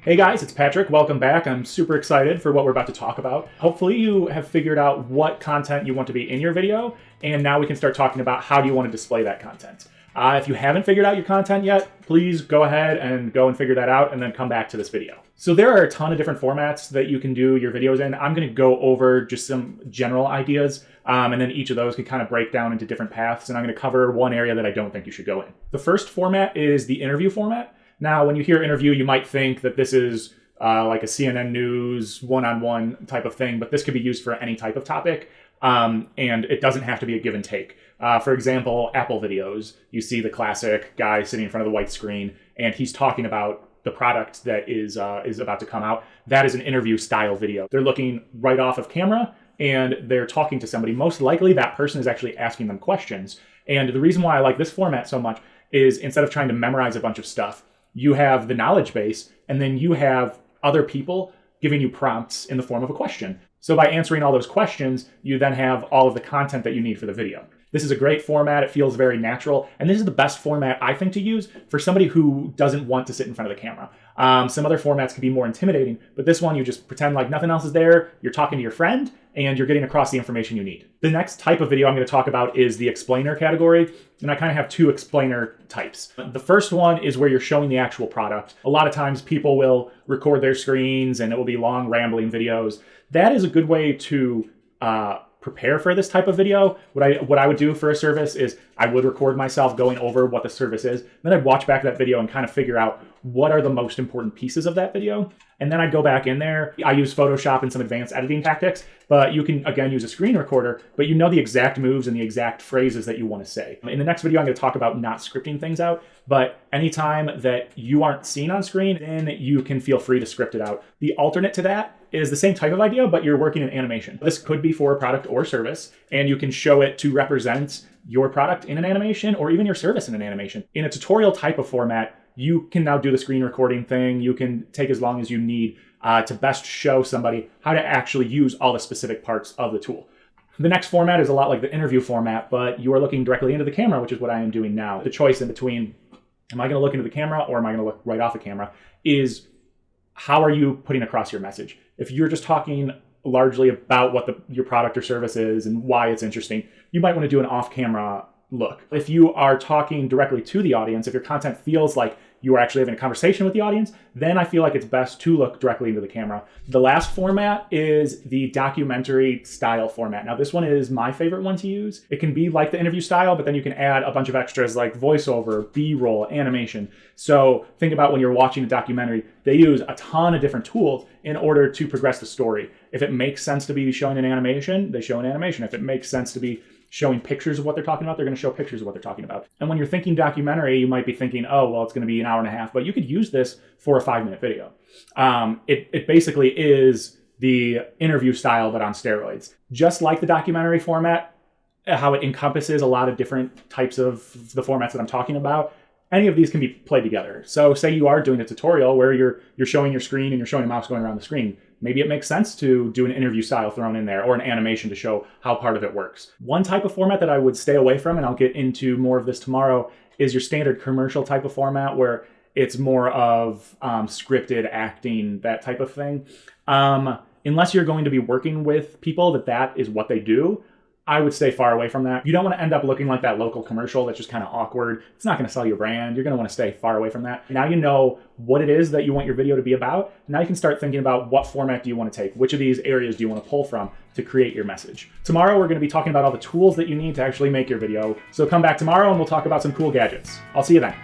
Hey guys, it's Patrick. Welcome back. I'm super excited for what we're about to talk about. Hopefully you have figured out what content you want to be in your video, and now we can start talking about how do you want to display that content. If you haven't figured out your content yet, please go ahead and figure that out and then come back to this video. So there are a ton of different formats that you can do your videos in. I'm going to go over just some general ideas, and then each of those can kind of break down into different paths, and I'm going to cover one area that I don't think you should go in. The first format is the interview format. Now, when you hear interview, you might think that this is like a CNN News one-on-one type of thing, but this could be used for any type of topic, and it doesn't have to be a give and take. For example, Apple videos, you see the classic guy sitting in front of the white screen, and he's talking about the product that is about to come out. That is an interview style video. They're looking right off of camera, and they're talking to somebody. Most likely, that person is actually asking them questions. And the reason why I like this format so much is instead of trying to memorize a bunch of stuff, you have the knowledge base, and then you have other people giving you prompts in the form of a question. So by answering all those questions, you then have all of the content that you need for the video. This is a great format. It feels very natural. And this is the best format, I think, to use for somebody who doesn't want to sit in front of the camera. Some other formats can be more intimidating, but this one, you just pretend like nothing else is there. You're talking to your friend, and you're getting across the information you need. The next type of video I'm going to talk about is the explainer category. And I kind of have two explainer types. The first one is where you're showing the actual product. A lot of times people will record their screens and it will be long rambling videos. That is a good way to prepare for this type of video. What I would do for a service is I would record myself going over what the service is. Then I'd watch back that video and kind of figure out what are the most important pieces of that video. And then I'd go back in there. I use Photoshop and some advanced editing tactics, but you can, again, use a screen recorder, but you know the exact moves and the exact phrases that you want to say. In the next video, I'm going to talk about not scripting things out, but anytime that you aren't seen on screen, then you can feel free to script it out. The alternate to that is the same type of idea, but you're working in animation. This could be for a product or service, and you can show it to represent your product in an animation or even your service in an animation. In a tutorial type of format, you can now do the screen recording thing. You can take as long as you need to best show somebody how to actually use all the specific parts of the tool. The next format is a lot like the interview format, but you are looking directly into the camera, which is what I am doing now. The choice in between, am I going to look into the camera or am I going to look right off the camera, is how are you putting across your message? If you're just talking largely about what your product or service is and why it's interesting, you might want to do an off-camera look. If you are talking directly to the audience, if your content feels like you are actually having a conversation with the audience, then I feel like it's best to look directly into the camera. The last format is the documentary style format. Now, this one is my favorite one to use. It can be like the interview style, but then you can add a bunch of extras like voiceover, B-roll, animation. So think about when you're watching a documentary, they use a ton of different tools in order to progress the story. If it makes sense to be showing an animation, they show an animation. If it makes sense to be showing pictures of what they're talking about, they're going to show pictures of what they're talking about. And when you're thinking documentary, you might be thinking, oh, well, it's going to be an hour and a half, but you could use this for a 5-minute video. It basically is the interview style, but on steroids. Just like the documentary format, how it encompasses a lot of different types of the formats that I'm talking about, any of these can be played together. So say you are doing a tutorial where you're showing your screen and you're showing a mouse going around the screen. Maybe it makes sense to do an interview style thrown in there or an animation to show how part of it works. One type of format that I would stay away from, and I'll get into more of this tomorrow, is your standard commercial type of format where it's more of scripted acting, that type of thing. Unless you're going to be working with people that is what they do, I would stay far away from that. You don't want to end up looking like that local commercial that's just kind of awkward. It's not going to sell your brand. You're going to want to stay far away from that. Now you know what it is that you want your video to be about. Now you can start thinking about what format do you want to take? Which of these areas do you want to pull from to create your message? Tomorrow, we're going to be talking about all the tools that you need to actually make your video. So come back tomorrow and we'll talk about some cool gadgets. I'll see you then.